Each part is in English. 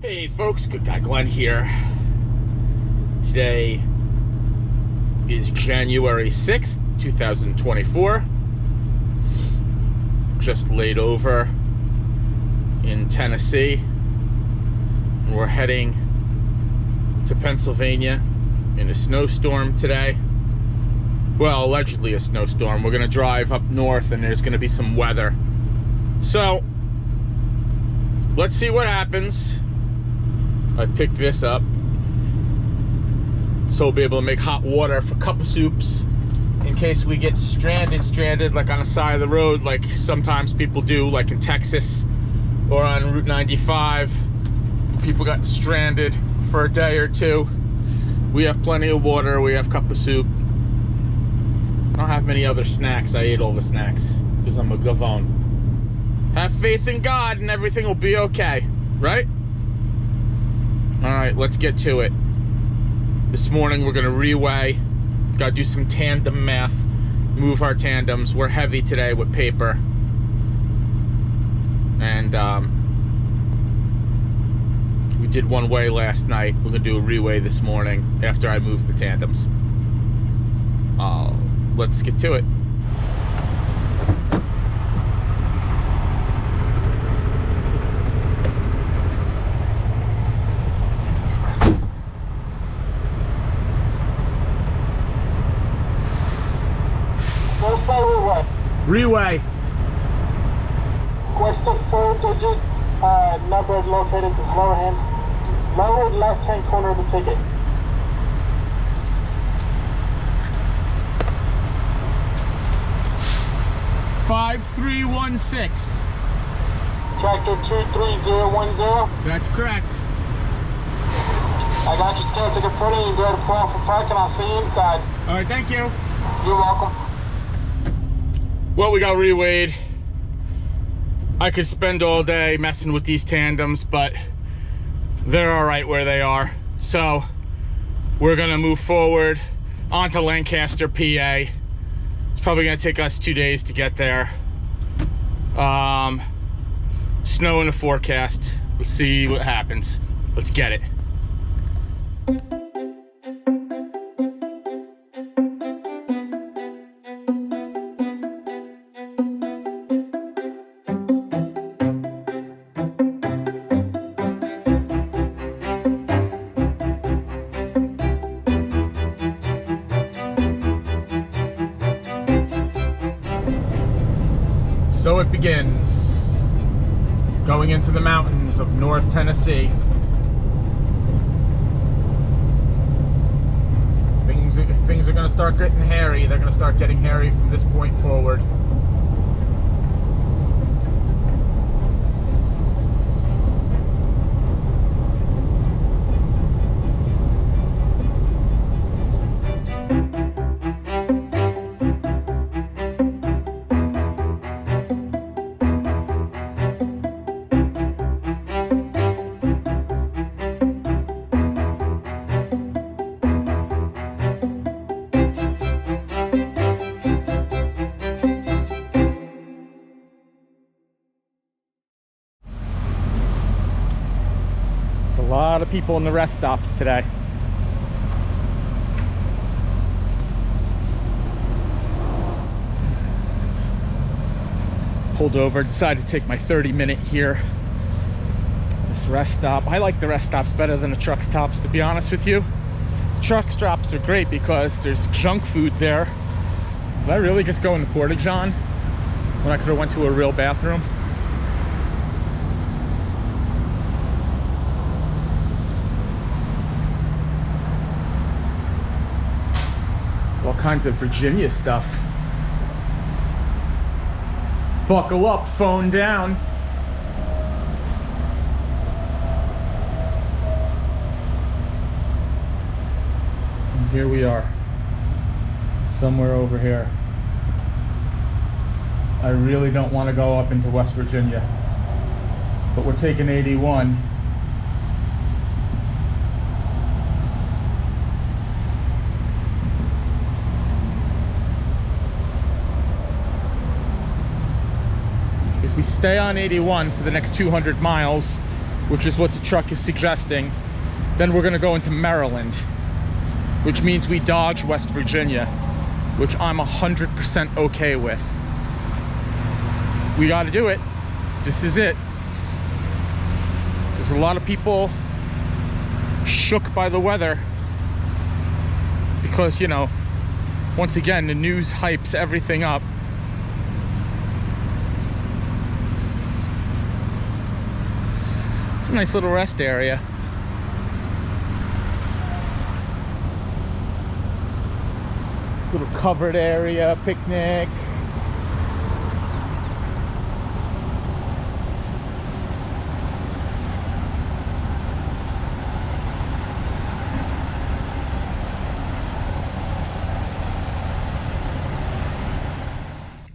Hey folks, Good Guy Glenn here. Today is January 6th, 2024. Just laid over in Tennessee. And we're heading to Pennsylvania in a snowstorm today. Well, allegedly a snowstorm. We're gonna drive up north and there's gonna be some weather. So, let's see what happens. I picked this up so we'll be able to make hot water for cup of soups in case we get stranded like on the side of the road, like sometimes people do, like in Texas or on Route 95. People got stranded for a day or two. We have plenty of water, we have cup of soup. I don't have many other snacks. I ate all the snacks because I'm a gavone. Have faith in God and everything will be okay, right? All right, let's get to it. This morning we're gonna reweigh. Gotta do some tandem math, move our tandems. We're heavy today with paper. And we did one weigh last night. We're gonna do a reweigh this morning after I move the tandems. Let's get to it. Reweigh. Question 4-digit number located in the lower left-hand corner of the ticket. $5316. Tractor 23010. That's correct. I got your still ticket for you. You go to pull off for parking. I'll see you inside. All right, thank you. You're welcome. Well, we got reweighed. I could spend all day messing with these tandems, but they're all right where they are. So we're gonna move forward onto Lancaster, PA. It's probably gonna take us 2 days to get there. Snow in the forecast. Let's see what happens. Let's get it. So it begins, going into the mountains of North Tennessee. If things are going to start getting hairy, they're going to start getting hairy from this point forward. A lot of people in the rest stops today. Pulled over, decided to take my 30-minute here. This rest stop. I like the rest stops better than the truck stops, to be honest with you. Truck stops are great because there's junk food there. Did I really just go in the Porta-John when I could have went to a real bathroom? All kinds of Virginia stuff. Buckle up, phone down. And here we are, somewhere over here. I really don't want to go up into West Virginia, but we're taking 81. If we stay on 81 for the next 200 miles, which is what the truck is suggesting, then we're gonna go into Maryland, which means we dodge West Virginia, which I'm 100% okay with. We gotta do it. This is it. There's a lot of people shook by the weather because, you know, once again, the news hypes everything up. It's a nice little rest area. Little covered area, picnic.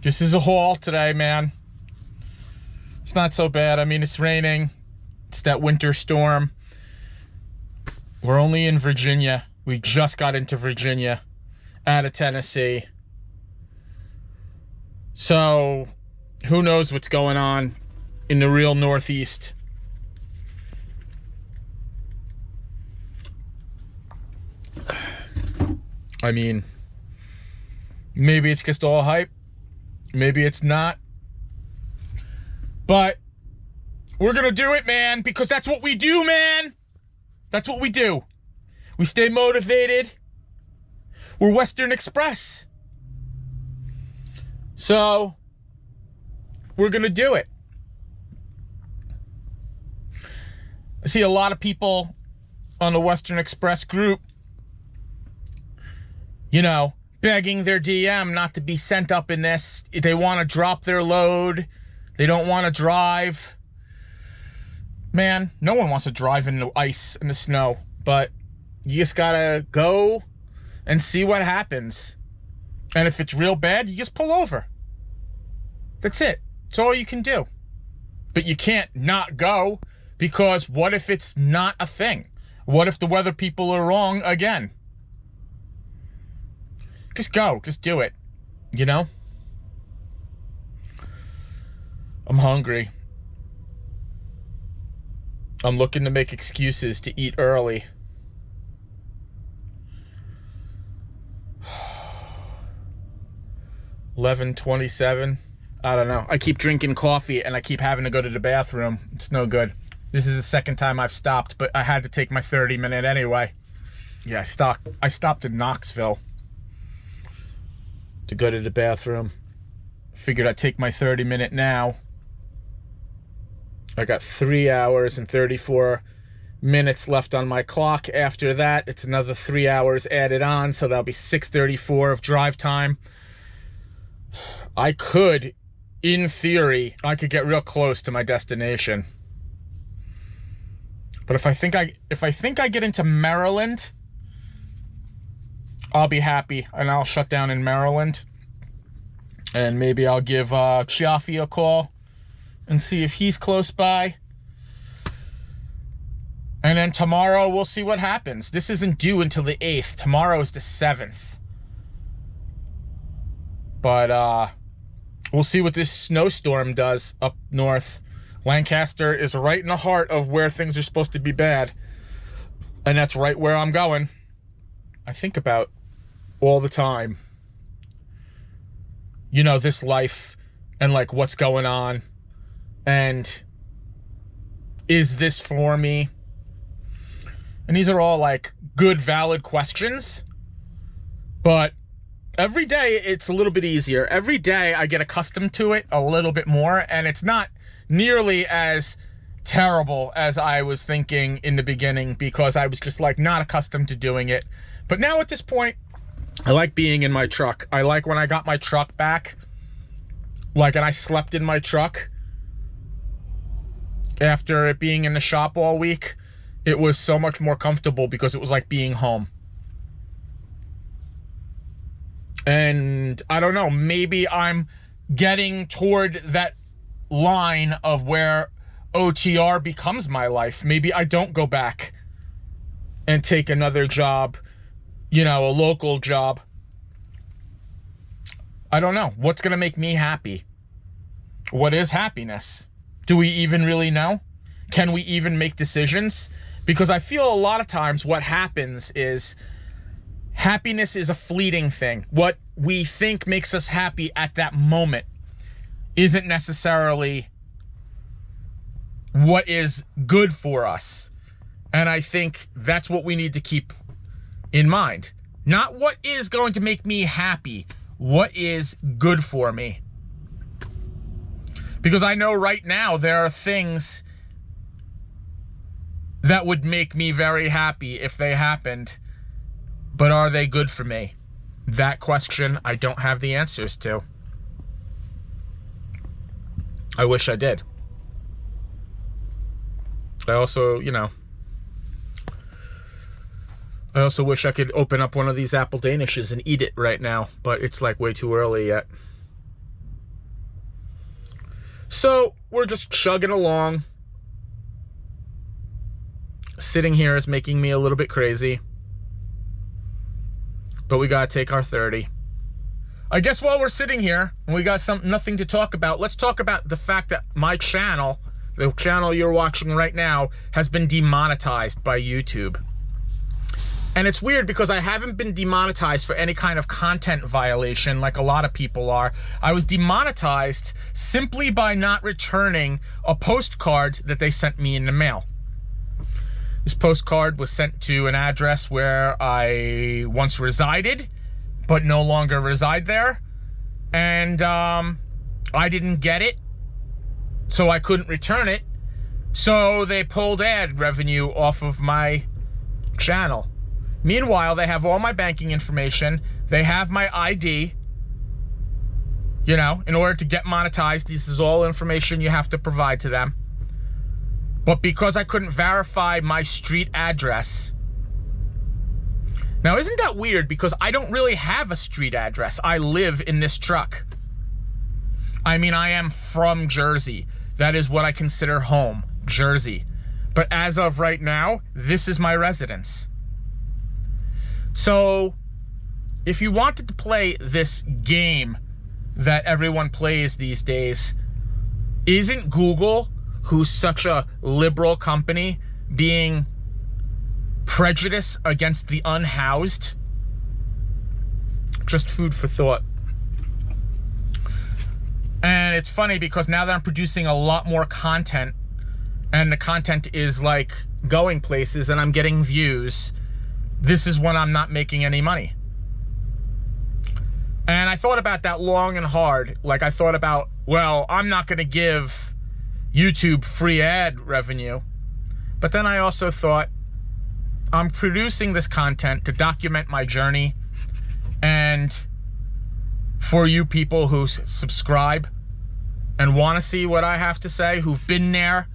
This is a haul today, man. It's not so bad. I mean, it's raining. It's that winter storm. We're only in Virginia. We just got into Virginia out of Tennessee. So, who knows what's going on in the real Northeast. I mean, maybe it's just all hype. Maybe it's not. But we're gonna do it, man, because that's what we do, man. That's what we do. We stay motivated. We're Western Express. So, we're gonna do it. I see a lot of people on the Western Express group, you know, begging their DM not to be sent up in this. They want to drop their load. They don't want to drive. Man, no one wants to drive in the ice and the snow, but you just gotta go and see what happens. And if it's real bad, you just pull over. That's it. It's all you can do. But you can't not go, because what if it's not a thing? What if the weather people are wrong again? Just go. Just do it. You know? I'm hungry. I'm looking to make excuses to eat early. $11:27. I don't know. I keep drinking coffee and I keep having to go to the bathroom. It's no good. This is the second time I've stopped, but I had to take my 30-minute anyway. Yeah, I stopped in Knoxville to go to the bathroom. Figured I'd take my 30-minute now. I got 3 hours and 34 minutes left on my clock. After that, it's another 3 hours added on, so that'll be 6:34 of drive time. I could, in theory, I could get real close to my destination. But if I think I get into Maryland, I'll be happy, and I'll shut down in Maryland. And maybe I'll give Chiaffi a call and see if he's close by. And then tomorrow, we'll see what happens. This isn't due until the 8th. Tomorrow is the 7th. But we'll see what this snowstorm does up north. Lancaster is right in the heart of where things are supposed to be bad. And that's right where I'm going. I think about all the time, you know, this life and like what's going on. And is this for me? And these are all like good, valid questions. But every day it's a little bit easier. Every day I get accustomed to it a little bit more. And it's not nearly as terrible as I was thinking in the beginning, because I was just like not accustomed to doing it. But now at this point, I like being in my truck. I like when I got my truck back, like, and I slept in my truck after it being in the shop all week. It was so much more comfortable because it was like being home. And I don't know, maybe I'm getting toward that line of where OTR becomes my life. Maybe I don't go back and take another job, you know, a local job. I don't know. What's going to make me happy? What is happiness? Do we even really know? Can we even make decisions? Because I feel a lot of times what happens is happiness is a fleeting thing. What we think makes us happy at that moment isn't necessarily what is good for us. And I think that's what we need to keep in mind. Not what is going to make me happy, what is good for me. Because I know right now there are things that would make me very happy if they happened, but are they good for me? That question I don't have the answers to. I wish I did. I also, I also wish I could open up one of these apple danishes and eat it right now, but it's like way too early yet. So we're just chugging along. Sitting here is making me a little bit crazy, but we gotta take our 30. I guess while we're sitting here and we got nothing to talk about, let's talk about the fact that my channel, the channel you're watching right now, has been demonetized by YouTube. And it's weird because I haven't been demonetized for any kind of content violation like a lot of people are. I was demonetized simply by not returning a postcard that they sent me in the mail. This postcard was sent to an address where I once resided, but no longer reside there. And I didn't get it, so I couldn't return it. So they pulled ad revenue off of my channel. Meanwhile, they have all my banking information. They have my ID. In order to get monetized, this is all information you have to provide to them. But because I couldn't verify my street address. Now, isn't that weird? Because I don't really have a street address. I live in this truck. I mean, I am from Jersey. That is what I consider home, Jersey. But as of right now, this is my residence. So, if you wanted to play this game that everyone plays these days, isn't Google, who's such a liberal company, being prejudiced against the unhoused? Just food for thought. And it's funny because now that I'm producing a lot more content, and the content is like going places and I'm getting views, this is when I'm not making any money. And I thought about that long and hard. Like I thought about, well, I'm not going to give YouTube free ad revenue. But then I also thought, I'm producing this content to document my journey, and for you people who subscribe and want to see what I have to say, who've been there,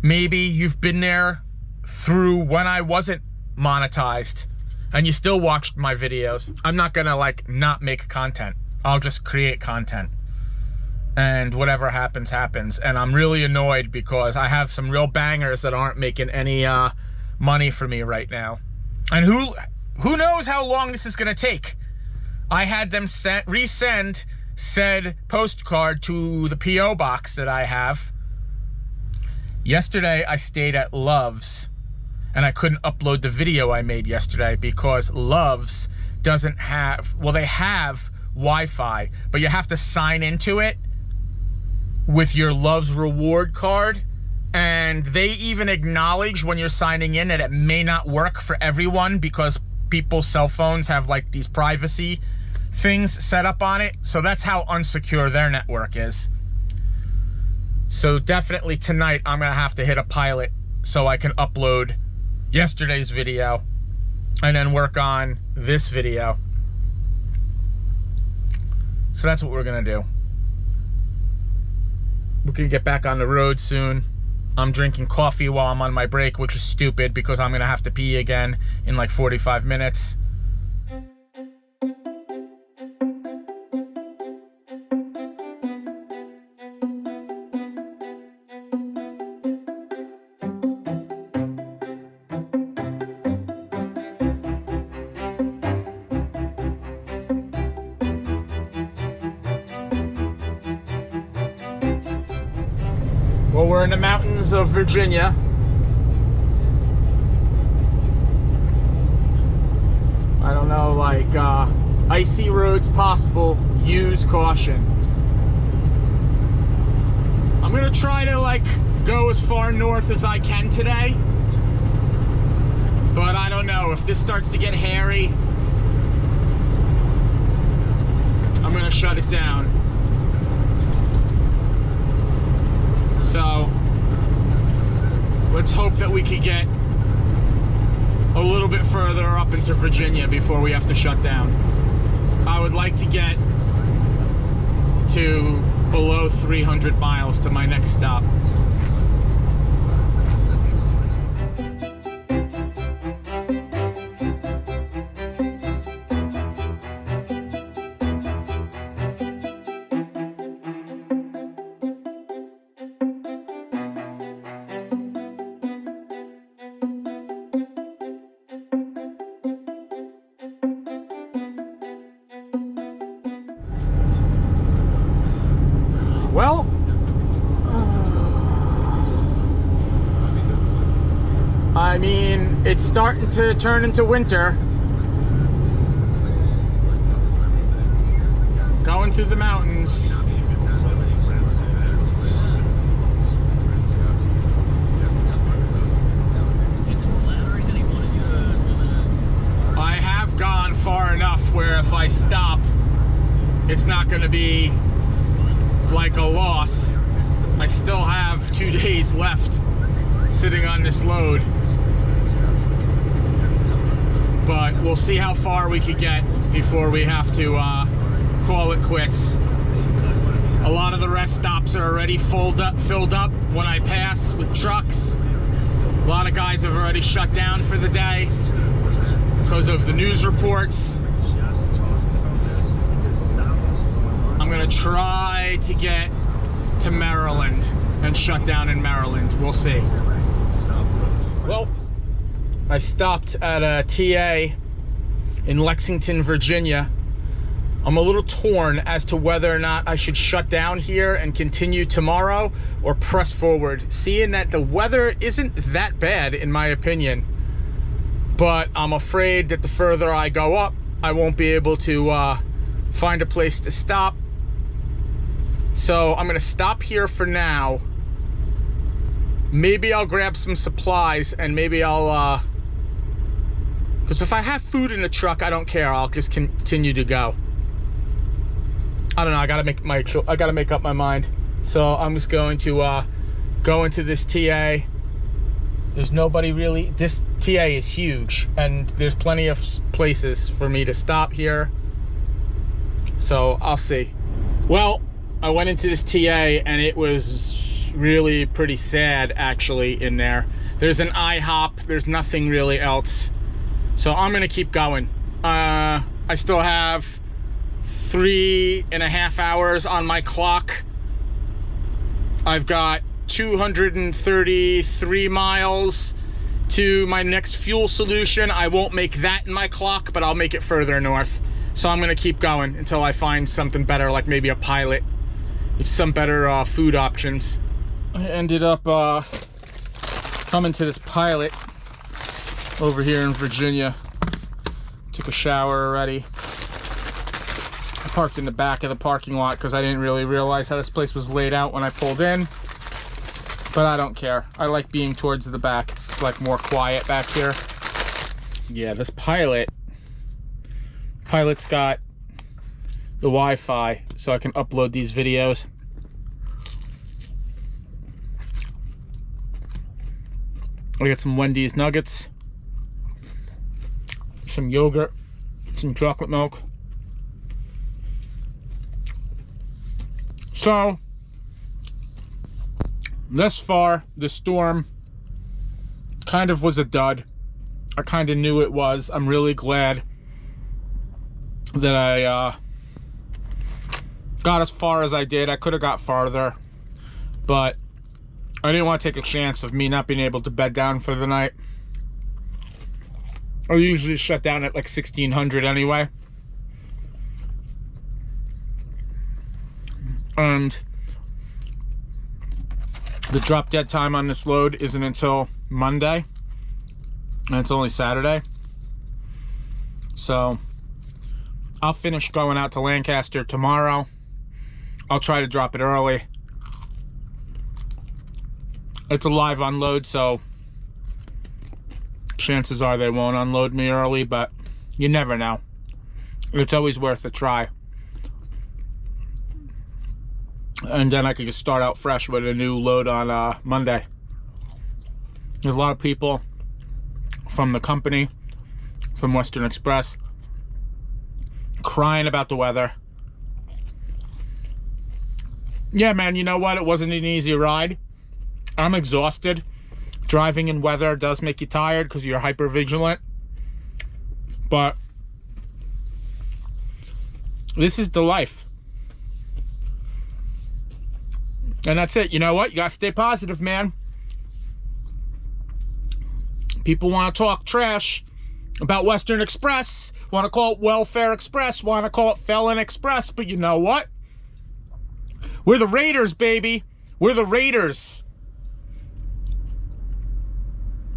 maybe you've been there through when I wasn't monetized and you still watched my videos. I'm not gonna not make content. I'll just create content, and whatever happens happens. And I'm really annoyed because I have some real bangers that aren't making any money for me right now. And who knows how long this is gonna take. I had them resend said postcard to the P.O. box that I have. Yesterday I stayed at Love's, and I couldn't upload the video I made yesterday because Love's doesn't have, well, they have Wi-Fi, but you have to sign into it with your Love's reward card. And they even acknowledge when you're signing in that it may not work for everyone because people's cell phones have these privacy things set up on it. So that's how unsecure their network is. So definitely tonight I'm gonna have to hit a pilot so I can upload yesterday's video and then work on this video. So that's what we're gonna do. We're gonna get back on the road soon. I'm drinking coffee while I'm on my break, which is stupid because I'm gonna have to pee again in 45 minutes. Well, we're in the mountains mountains of Virginia. I don't know, like icy roads possible, use caution. I'm gonna try to like go as far north as I can today, but I don't know, if this starts to get hairy, I'm gonna shut it down. So let's hope that we could get a little bit further up into Virginia before we have to shut down. I would like to get to below 300 miles to my next stop. Well, I mean, it's starting to turn into winter. Going through the mountains. I have gone far enough where if I stop, it's not going to be like a loss. I still have 2 days left sitting on this load, but we'll see how far we could get before we have to call it quits. A lot of the rest stops are already filled up when I pass with trucks. A lot of guys have already shut down for the day because of the news reports. I'm gonna try to get to Maryland and shut down in Maryland. We'll see. Well, I stopped at a TA in Lexington, Virginia. I'm a little torn as to whether or not I should shut down here and continue tomorrow or press forward, seeing that the weather isn't that bad in my opinion. But I'm afraid that the further I go up, I won't be able to find a place to stop. So I'm gonna stop here for now. Maybe I'll grab some supplies and maybe I'll, because if I have food in the truck, I don't care. I'll just continue to go. I don't know. I gotta make up my mind. So I'm just going to go into this TA. There's nobody really. This TA is huge, and there's plenty of places for me to stop here. So I'll see. Well, I went into this TA and it was really pretty sad actually in there. There's an IHOP, there's nothing really else. So I'm gonna keep going. I still have 3.5 hours on my clock. I've got 233 miles to my next fuel solution. I won't make that in my clock, but I'll make it further north. So I'm gonna keep going until I find something better, like maybe a Pilot. It's some better food options. I ended up coming to this Pilot over here in Virginia. Took a shower already. I parked in the back of the parking lot because I didn't really realize how this place was laid out when I pulled in. But I don't care. I like being towards the back. It's like more quiet back here. Yeah, this Pilot's got the Wi-Fi so I can upload these videos. I got some Wendy's nuggets, some yogurt, some chocolate milk. So thus far, the storm kind of was a dud. I kind of knew it was. I'm really glad that I got as far as I did. I could have got farther, but I didn't want to take a chance of me not being able to bed down for the night. I usually shut down at like 1600 anyway. And The drop dead time on this load isn't until Monday, and it's only Saturday. So I'll finish going out to Lancaster tomorrow. I'll try to drop it early. It's a live unload, so chances are they won't unload me early, but you never know. It's always worth a try. And then I could just start out fresh with a new load on Monday. There's a lot of people from the company, from Western Express, crying about the weather. Yeah, man, you know what? It wasn't an easy ride. I'm exhausted. Driving in weather does make you tired because you're hyper vigilant. But this is the life. And that's it. You know what? You gotta stay positive, man. People want to talk trash about Western Express, want to call it Welfare Express, want to call it Felon Express, but you know what? We're the Raiders, baby. We're the Raiders.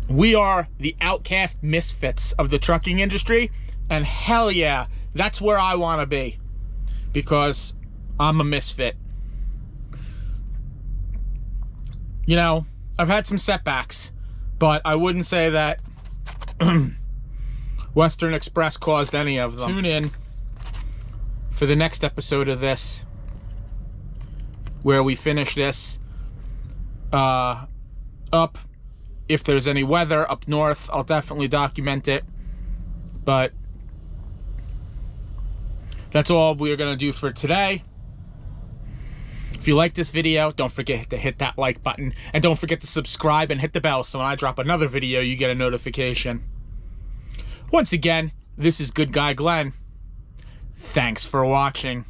We are the outcast misfits of the trucking industry, and hell yeah, that's where I want to be, because I'm a misfit. You know, I've had some setbacks, but I wouldn't say that Western Express caused any of them. Tune in for the next episode of this, where we finish this up. If there's any weather up north, I'll definitely document it. But that's all we're going to do for today. If you like this video, don't forget to hit that like button. And don't forget to subscribe and hit the bell so when I drop another video, you get a notification. Once again, this is Good Guy Glenn. Thanks for watching.